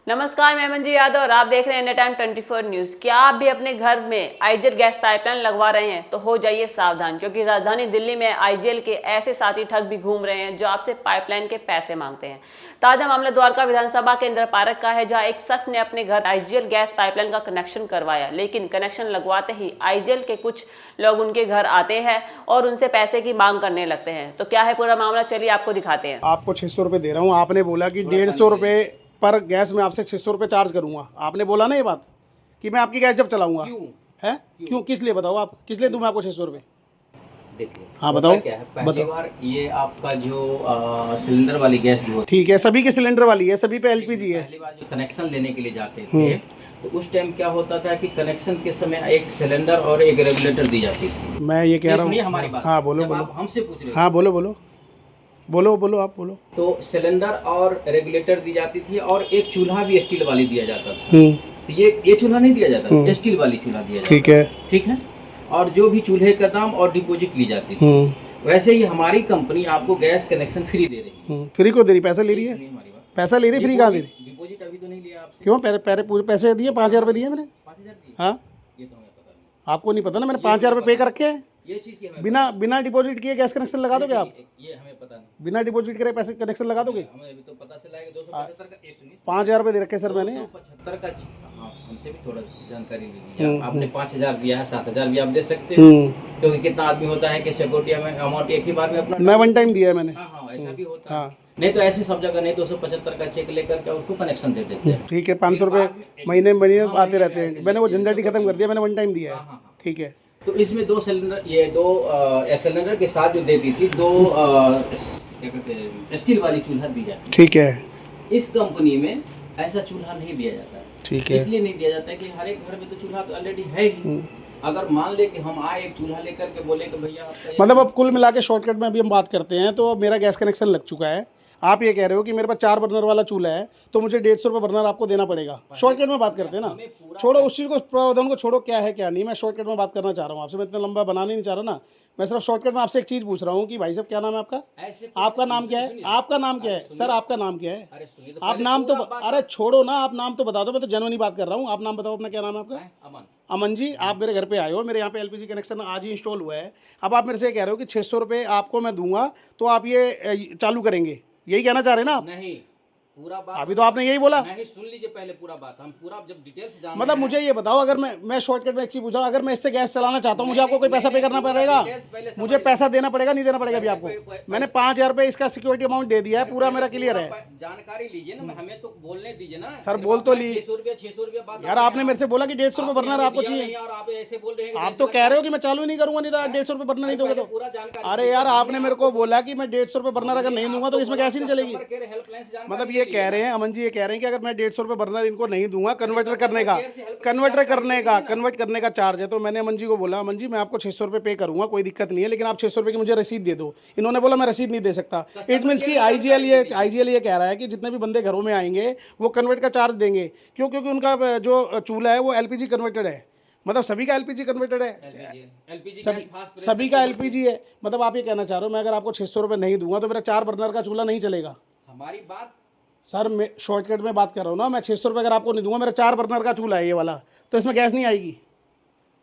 नमस्कार, मैं मंजू यादव और आप देख रहे हैं इंडिया टाइम 24 न्यूज़। क्या आप भी अपने घर में आईजीएल गैस पाइपलाइन लगवा रहे हैं तो हो जाइए सावधान, क्योंकि राजधानी दिल्ली में आईजीएल के ऐसे साथी ठग भी घूम रहे हैं जो आपसे पाइपलाइन के पैसे मांगते हैं। ताजा मामला द्वारका विधानसभा के इंद्रपारक का है, जहाँ एक शख्स ने अपने घर आईजीएल गैस पाइपलाइन का कनेक्शन करवाया, लेकिन कनेक्शन लगवाते ही आईजीएल के कुछ लोग उनके घर आते हैं और उनसे पैसे की मांग करने लगते हैं। तो क्या है पूरा मामला, चलिए आपको दिखाते हैं। आपको 600 रुपये दे रहा हूँ, आपने बोला कि 150 रुपये पर गैस में आपसे 600 रुपये चार्ज करूँगा। आपने बोला ना ये बात कि मैं आपकी गैस जब चलाऊँगा। है क्यों, किस लिए बताओ, आप किस लिए दूँ मैं आपको 600 रुपये? देखिए, हाँ बताओ। क्या है, पहली बार ये आपका जो सिलेंडर वाली गैस जो ठीक है, सभी के सिलेंडर वाली है, सभी पे एलपीजी है। पहली बार जो कनेक्शन लेने के लिए जाते थे तो उस टाइम क्या होता था कि कनेक्शन के समय एक सिलेंडर और एक रेगुलेटर दी जाती थी। मैं ये कह रहा हूँ, हमारी बात। हाँ बोलो जब बोलो। आप हमसे पूछ रहे हो, हाँ बोलो बोलो बोलो बोलो आप बोलो। तो सिलेंडर और रेगुलेटर दी जाती थी और एक चूल्हा भी स्टील वाली दिया जाता था। तो ये चूल्हा नहीं दिया जाता, स्टील वाली चूल्हा दिया जाता। ठीक है, ठीक है। और जो भी चूल्हे का दाम और डिपोजिट ली जाती थी, वैसे ही हमारी कंपनी आपको गैस कनेक्शन फ्री दे रही है। फ्री को दे रही, पैसा ले रही है? हमारी बात, पैसा ले रही, फ्री कहाँ दे रही? डिपोजिट अभी तो नहीं लिया आपसे। क्यों, पहले पूरे पैसे दिए, 5,000 रुपये दिए मैंने। 5,000 दिए? हाँ, ये तो हमें पता नहीं। आपको नहीं पता ना, मैंने 5,000 रुपये पे कर रखे हैं। ये चीज की हमें बिना डिपॉजिट किए गैस कनेक्शन लगा दोगे आप? ये हमें पता नहीं। बिना डिपॉजिट करे पैसे कनेक्शन लगा दोगे? हमें अभी तो पता चला है कि 275 का, ये सुनिए, 5,000 रुपये दे रखे सर मैंने। 275 का। हाँ, हमसे भी थोड़ा जानकारी लीजिए। आपने 5,000 दिया है, 7,000 भी आप दे सकते हैं, क्योंकि कितना आदमी होता है कि सिक्योरिटी में अमाउंट एक ही बार में अपना। मैं वन टाइम दिया है मैंने। हाँ, ऐसा भी होता है। नहीं तो ऐसे सब जगह नहीं, 275 का चेक लेकर के उसको कनेक्शन दे देते हैं। ठीक है, 500 रुपये महीने आते रहते हैं। मैंने वो झंझट खत्म कर दिया, मैंने वन टाइम दिया है। ठीक है, तो इसमें दो सिलेंडर, ये दो सिलेंडर के साथ जो देती थी, दो क्या कहते हैं, स्टील वाली चूल्हा दी जाती है। ठीक है। इस कंपनी में ऐसा चूल्हा नहीं दिया जाता है। ठीक है, इसलिए नहीं दिया जाता है कि हर एक घर में तो चूल्हा तो ऑलरेडी है ही। अगर मान ले कि हम आए एक चूल्हा लेकर के बोले कि भैया आपका मतलब अब कुल मिला के शॉर्टकट में अभी हम बात करते हैं, तो अब मेरा गैस कनेक्शन लग चुका है। आप ये कह रहे हो कि मेरे पास 4 बर्नर वाला चूल्हा है, तो मुझे 150 रुपये बर्नर आपको देना पड़ेगा। शॉर्टकट में बात करते हैं ना, छोड़ो उस चीज़ को, प्रावधान को छोड़ो, क्या है क्या नहीं। मैं शॉर्टकट में बात करना चाह रहा हूँ आपसे, मैं इतना लंबा बनाना नहीं चाह रहा ना। मैं सिर्फ शॉर्टकट में आपसे एक चीज़ पूछ रहा हूँ कि भाई साहब, क्या नाम है आपका? आपका नाम क्या है? आपका नाम क्या है सर? आपका नाम क्या है? अरे सुनिए, आप नाम तो, अरे छोड़ो ना, आप नाम तो बता दो। मैं तो जेन्युइनली बात कर रहा हूँ। आप नाम बताओ अपना, क्या नाम है आपका? अमन। अमन जी, आप मेरे घर पे आए हो, मेरे यहाँ पे एलपीजी कनेक्शन आज ही इंस्टॉल हुआ है। अब आप मेरे से कह रहे हो कि 600 रुपये आपको मैं दूंगा तो आप ये चालू करेंगे, यही कहना चाह रहे हैं ना आप? नहीं, पूरा बात अभी तो आपने यही बोला। नहीं, सुन लीजिए पहले पूरा बात। हम पूरा जब डिटेल से जान, मतलब मुझे ये बताओ, अगर मैं शॉर्टकट में एक चीज पूछ रहा हूँ, अगर मैं इससे गैस चलाना चाहता हूँ, मुझे आपको कोई पैसा पे करना पड़ेगा? मुझे पैसा देना पड़ेगा, नहीं देना पड़ेगा? अभी आपको मैंने 5,000 रुपये इसका सिक्योरिटी अमाउंट दे दिया है, पूरा मेरा क्लियर है। जानकारी लीजिए ना, हमें तो बोलने दीजिए ना सर, बोल तो ली। 600 रुपया बात यार, आपने मेरे से बोला कि 150 रुपये बर्नर आपको चाहिए। और आप ऐसे बोल रहे हैं। आप तो कह रहे हो कि मैं चालू नहीं करूंगा, नहीं तो 150 रुपये बर्नर नहीं दोगे तो। पूरा जानकारी। अरे यार, आपने मेरे को बोला कि मैं 150 रुपये बर्नर अगर नहीं दूंगा तो इसमें गैस ही नहीं चलेगी। मतलब ये कह रहे हैं, अमन जी ये कह रहे हैं कि अगर मैं 150 रुपये बर्नर इनको नहीं दूंगा, कन्वर्ट करने का चार्ज है। तो मैंने अमन जी को बोला, अमन जी मैं आपको 600 रुपये पे करूंगा, कोई दिक्कत नहीं है, लेकिन आप 600 रुपये की मुझे रसीद दे दो। इन्होंने बोला मैं रसीद नहीं दे सकता। इट मीन्स कि आईजीएल ये कह रहा है कि जितने भी बंदे घरों में आएंगे वो कन्वर्ट का चार्ज देंगे। क्यों? क्योंकि उनका जो चूल्हा है वो एलपीजी कन्वर्टेड है। मतलब सभी का एलपीजी कन्वर्टेड है, सभी का एलपीजी है। मतलब आप ये कहना चाह रहे हो, मैं अगर आपको 600 रुपये नहीं दूंगा तो मेरा 4 बर्नर का चूल्हा नहीं चलेगा? हमारी बात सर, मैं शॉर्टकट में बात कर रहा हूँ ना। मैं 600 रुपये अगर आपको नहीं दूंगा, मेरा 4 बर्नर का चूल्हा है ये वाला, तो इसमें गैस नहीं आएगी।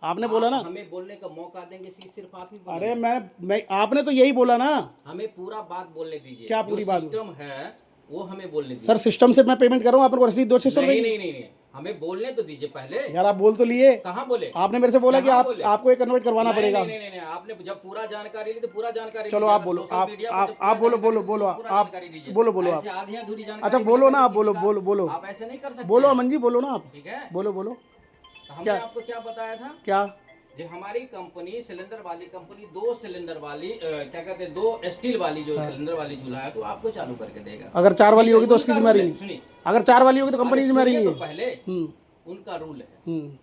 आपने बोला ना हमें बोलने का मौका देंगे, सिर्फ आप ही। अरे मैं आपने तो यही बोला ना। हमें पूरा बात बोलने दीजिए। क्या पूरी बात? सिस्टम है वो हमें बोलने दीजिए। सर, सिस्टम से मैं पेमेंट कर रहा हूँ, आप मेरे को रसीद दो 600 रुपये। नहीं, हमें बोलने तो दीजिए पहले। यार, आप बोल तो लिए। कहाँ बोले? आपने मेरे से बोला कि आपको ये कन्वर्ट करवाना पड़ेगा। नहीं, आपने जब पूरा जानकारी ली तो पूरा जानकारी। चलो आप बोलो, आप बोलो आप। आधी अधूरी जानकारी। अच्छा बोलो ना, आप बोलो। आप ऐसे नहीं कर सकते। बोलो अमन जी, बोलो ना आप। ठीक है, बोलो। हमने आपको क्या बताया था? क्या? जो हमारी कंपनी सिलेंडर वाली कंपनी 2 सिलेंडर वाली क्या कहते हैं, 2 स्टील वाली जो सिलेंडर वाली चूल्हा है, तो आपको चालू करके देगा। अगर 4 वाली होगी तो उसकी जिम्मेदारी नहीं। सुनिए, अगर 4 वाली होगी तो कंपनी की जिम्मेदारी नहीं है। पहले उनका रूल है,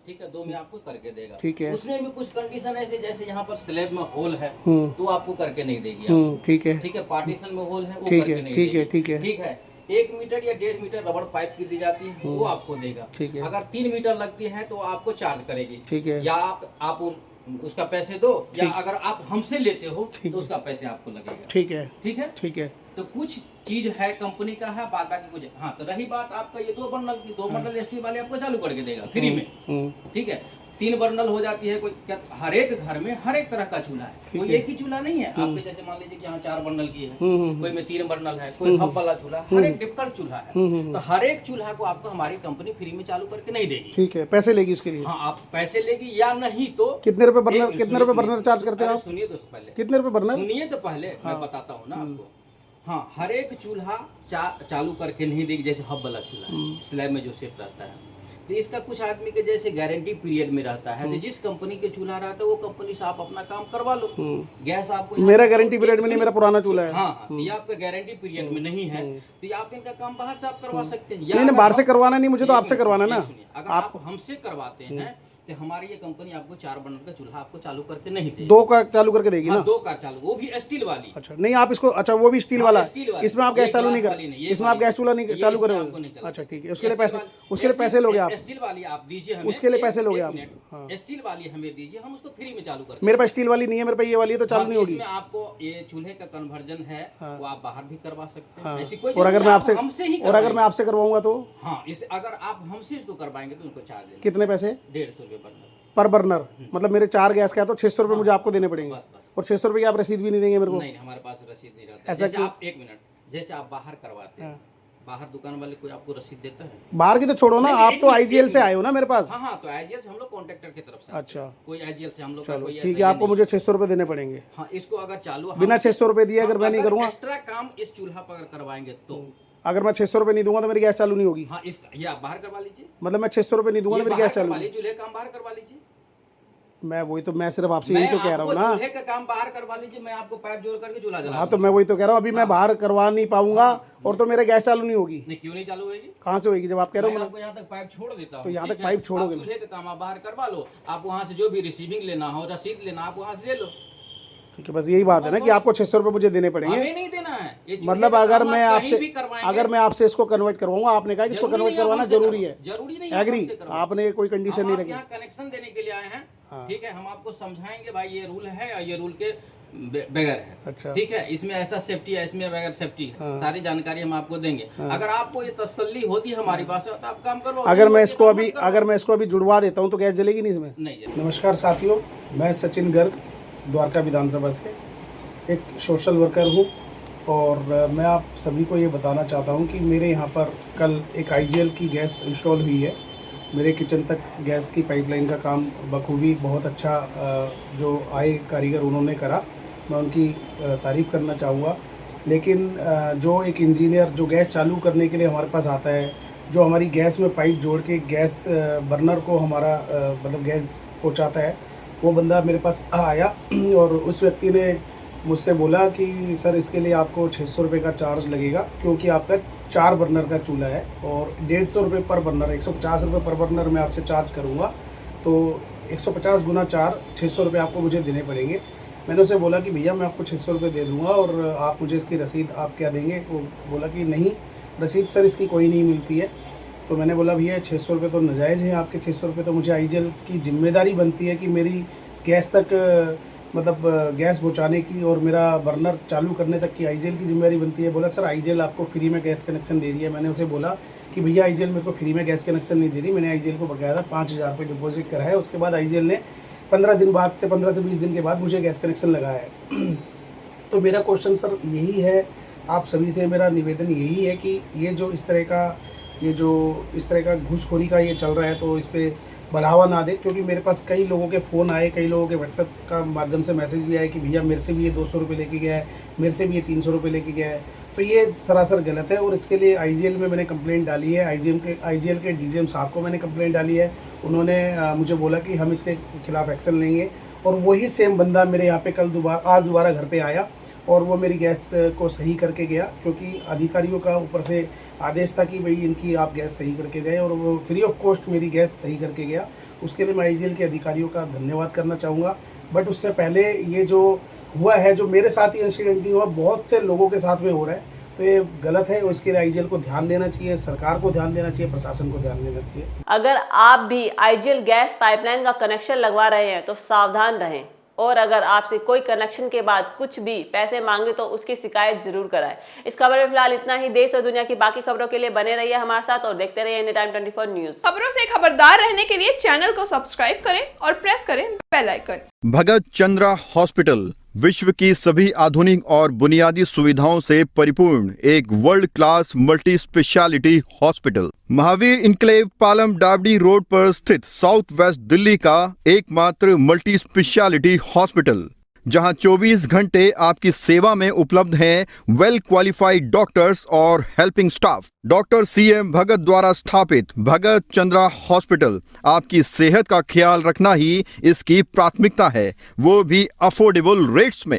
ठीक है, 2 में आपको करके देगा। ठीक है, उसमें भी कुछ कंडीशन ऐसे, जैसे यहाँ पर स्लैब में होल है तो आपको करके नहीं देगी। ठीक है, ठीक है, पार्टीशन में होल है वो करके नहीं देगी। ठीक है, 1 मीटर या 1.5 मीटर रबड़ पाइप की दी जाती है, वो आपको देगा। ठीक है, अगर 3 मीटर लगती है तो आपको चार्ज करेगी। ठीक है, या आप उसका पैसे दो, या अगर आप हमसे लेते हो तो उसका पैसे आपको लगेगा। ठीक है, ठीक है, ठीक है। तो कुछ चीज है कंपनी का है, बाद बाकी कुछ। हाँ, तो रही बात आपका ये 2 बर्नल की, 2 बर्नल स्टील वाले आपको चालू करके देगा फ्री में। ठीक है, 3 बर्नल हो जाती है। कोई क्या, हर एक घर में हर एक तरह का चूल्हा है, कोई एक ही चूल्हा नहीं है। आपके जैसे मान लीजिए कि यहाँ 4 बर्नल की है, कोई में 3 बर्नल है, कोई हब वाला चूल्हा, हर एक डिफरेंट चूल्हा है। तो हर एक चूल्हा को आपको हमारी कंपनी फ्री में चालू करके नहीं देगी। ठीक है, पैसे लेगी उसके लिए? हाँ, आप पैसे लेगी या नहीं तो कितने रुपए बर्नर, कितने रुपए बर्नर चार्ज करते हो आप? सुनिए तो पहले, कितने रुपए बर्नर? सुनिए तो पहले, मैं बताता हूँ ना आपको। हाँ, हर एक चूल्हा चालू करके नहीं देगी। जैसे हब वाला चूल्हा स्लैब में जो सेट रहता है, तो इसका कुछ आदमी के जैसे गारंटी पीरियड में रहता है। तो जिस कंपनी के चूल्हा रहता है वो कंपनी से आप अपना काम करवा लो। गैस आपको, मेरा गारंटी पीरियड में नहीं, मेरा पुराना चूल्हा है। हाँ, ये आपका गारंटी पीरियड में नहीं है, तो ये आप इनका काम बाहर से आप करवा सकते हैं। नहीं, बाहर से करवाना नहीं, मुझे तो आपसे करवाना ना। अगर आप हमसे करवाते हैं तो हमारी ये कंपनी आपको 4 बर्नर का चूल्हा आपको चालू करके नहीं देगी। 2 का चालू करके देगी ना? 2 का चालू, वो भी स्टील वाली। अच्छा, नहीं आप इसको, अच्छा वो भी स्टील वाला, इसमें आप गैस चालू नहीं कर, इसमें आप गैस चूल्हा नहीं चालू करोगे? अच्छा ठीक है, उसके लिए पैसे लोगे आप? स्टील वाली आप दीजिए हमें, उसके लिए पैसे लोगे आप? स्टील वाली हमें दीजिए, हम उसको फ्री में चालू कर। मेरे पास स्टील वाली नहीं है, मेरे पास ये वाली है, तो चालू नहीं होगी। इसमें आपको ये चूल्हे का कन्वर्जन है, वो आप बाहर भी करवा सकते हैं। ऐसी कोई, और अगर मैं आपसे करवाऊंगा तो? हाँ, अगर आप हमसे इसको करवाएंगे तो उनको चार्ज देंगे। कितने पैसे? 150 रुपये बर्नर पर बर्नर। मतलब मेरे 4 गैस का है तो 600 रुपये मुझे आपको देने पड़ेंगे। और 600 रुपये की आप रसीद भी नहीं देंगे मेरे को? नहीं, हमारे पास रसीद नहीं रहता। जैसे आप, एक मिनट, जैसे आप बाहर करवाते हैं, बाहर दुकान वाले कोई आपको रसीद देता है? बाहर की तो छोड़ो ना, आप तो आईजीएल से आए हो ना मेरे पास। हाँ, तो आईजीएल से हम लोग कॉन्ट्रैक्टर की तरफ से। अच्छा, कोई आईजीएल से हम लोग, चलो ठीक है, आपको मुझे 600 रुपये देने पड़ेंगे। हाँ, इसको अगर चालू बिना 600 रुपये दिए अगर मैं नहीं करूँगा, एक्स्ट्रा काम इस चूल्हा पर करवाएंगे तो, अगर मैं 600 रुपये नहीं दूंगा तो मेरी गैस चालू नहीं होगी? हाँ, ये आप बाहर करवा लीजिए। मतलब मैं 600 रुपये नहीं दूंगा तो मेरी गैस चालू? चूल्हे काम बाहर करवा लीजिए। मैं वही तो, मैं सिर्फ आपसे यही तो कह रहा हूँ ना, चूल्हे का काम बाहर करवा लीजिए, मैं आपको पाइप जोड़ करके चूल्हा जला। हाँ, तो मैं वही तो कह रहा हूँ, अभी मैं बाहर करवा नहीं पाऊंगा और तो मेरा गैस चालू नहीं होगी। नहीं, क्यों नहीं चालू होगी? कहाँ से होगी जब आप कह रहे हो? मैं आपको यहाँ तक पाइप छोड़ देता हूँ। तो यहाँ तक पाइप छोड़ोगे? चूल्हे का काम आप बाहर करवा लो, आप वहाँ से जो भी रिसीविंग लेना हो, रसीद लेना, आप वहाँ से ले लो। ठीक है, बस यही बात है ना कि आपको 600 रुपये मुझे देने पड़ेंगे। हमें नहीं देना है। मतलब अगर मैं आपसे इसको कन्वर्ट करवाऊंगा, आपने कहा कि इसको कन्वर्ट करवाना जरूरी है, जरूरी नहीं, एग्री, आपने कोई कंडीशन नहीं रखी। यहाँ कनेक्शन देने के लिए आए हैं, ठीक है, हम आपको समझाएंगे भाई ये रूल है और ये रूल के बगैर है। अच्छा, ठीक है, इसमें ऐसा सेफ्टी है, इसमें बगैर सेफ्टी है, सारी जानकारी हम आपको देंगे। अगर आपको ये तसल्ली होती है हमारी बात से तो आप काम करो। अगर मैं इसको अभी जुड़वा देता हूँ तो गैस जलेगी नहीं इसमें? नहीं। नमस्कार साथियों, मैं सचिन गर्ग, द्वारका विधानसभा से एक सोशल वर्कर हूँ और मैं आप सभी को ये बताना चाहता हूँ कि मेरे यहाँ पर कल एक आईजीएल की गैस इंस्टॉल हुई है। मेरे किचन तक गैस की पाइपलाइन का काम बखूबी बहुत अच्छा जो आए कारीगर उन्होंने करा, मैं उनकी तारीफ़ करना चाहूँगा। लेकिन जो एक इंजीनियर जो गैस चालू करने के लिए हमारे पास आता है, जो हमारी गैस में पाइप जोड़ के गैस बर्नर को हमारा मतलब गैस पहुँचाता है, वो बंदा मेरे पास आया और उस व्यक्ति ने मुझसे बोला कि सर इसके लिए आपको 600 रुपये का चार्ज लगेगा क्योंकि आपका 4 बर्नर का चूल्हा है और 150 रुपये पर बर्नर, 150 रुपये पर बर्नर मैं आपसे चार्ज करूँगा, तो 150 गुना 4, 600 रुपये आपको मुझे देने पड़ेंगे। मैंने उसे बोला कि भैया मैं आपको 600 रुपये दे दूँगा और आप मुझे इसकी रसीद आप क्या देंगे? वो बोला कि नहीं, रसीद सर इसकी कोई नहीं मिलती है। तो मैंने बोला भैया 600 रुपये तो नाजायज़ है आपके, 600 रुपये तो मुझे आईजीएल की जिम्मेदारी बनती है कि मेरी गैस तक मतलब गैस पहुंचाने की और मेरा बर्नर चालू करने तक की आईजीएल की जिम्मेदारी बनती है। बोला सर आईजीएल आपको फ्री में गैस कनेक्शन दे रही है। मैंने उसे बोला कि भैया आईजीएल मेरे को फ्री में गैस कनेक्शन नहीं दे रही, मैंने आईजीएल को बकायदा 5000 रुपये डिपॉजिट करा है। उसके बाद आईजीएल ने 15 से 20 दिन के बाद मुझे गैस कनेक्शन लगाया है। तो मेरा क्वेश्चन सर यही है, आप सभी से मेरा निवेदन यही है कि ये जो इस तरह का घूसखोरी का ये चल रहा है तो इस पर बढ़ावा ना दे, क्योंकि मेरे पास कई लोगों के फ़ोन आए, कई लोगों के व्हाट्सएप का माध्यम से मैसेज भी आए कि भैया मेरे से भी ये 200 रुपये लेके गया है, मेरे से भी ये 300 रुपये लेके गया है। तो ये सरासर गलत है और इसके लिए आईजीएल में मैंने कंप्लेंट डाली है। आईजीएल के डीजीएम साहब को मैंने कंप्लेंट डाली है। उन्होंने मुझे बोला कि हम इसके खिलाफ़ एक्शन लेंगे और वही सेम बंदा मेरे यहाँ पर आज दोबारा घर पर आया और वो मेरी गैस को सही करके गया, क्योंकि अधिकारियों का ऊपर से आदेश था कि भाई इनकी आप गैस सही करके जाएं, और वो फ्री ऑफ कॉस्ट मेरी गैस सही करके गया। उसके लिए मैं आईजीएल के अधिकारियों का धन्यवाद करना चाहूँगा। बट उससे पहले ये जो हुआ है, जो मेरे साथ ही इंसिडेंट नहीं हुआ, बहुत से लोगों के साथ में हो रहा है। तो ये गलत है और इसके लिए आईजीएल को ध्यान देना चाहिए, सरकार को ध्यान देना चाहिए, प्रशासन को ध्यान देना चाहिए। अगर आप भी आईजीएल गैस पाइपलाइन का कनेक्शन लगवा रहे हैं तो सावधान रहें, और अगर आपसे कोई कनेक्शन के बाद कुछ भी पैसे मांगे तो उसकी शिकायत जरूर कराएं। इस खबर में फिलहाल इतना ही। देश और दुनिया की बाकी खबरों के लिए बने रहिए हमारे साथ और देखते रहिए एनी टाइम 24 न्यूज। खबरों से खबरदार रहने के लिए चैनल को सब्सक्राइब करें और प्रेस करें बेल आइकन। भगत चंद्रा हॉस्पिटल विश्व की सभी आधुनिक और बुनियादी सुविधाओं से परिपूर्ण एक world class multi speciality hospital, Mahavir enclave Palam डावडी रोड पर स्थित साउथ वेस्ट दिल्ली का एकमात्र मल्टी स्पेशलिटी हॉस्पिटल, जहां 24 घंटे आपकी सेवा में उपलब्ध हैं वेल क्वालिफाइड डॉक्टर्स और हेल्पिंग स्टाफ। डॉक्टर CM भगत द्वारा स्थापित भगत चंद्रा हॉस्पिटल आपकी सेहत का ख्याल रखना ही इसकी प्राथमिकता है, वो भी अफोर्डेबल रेट्स में।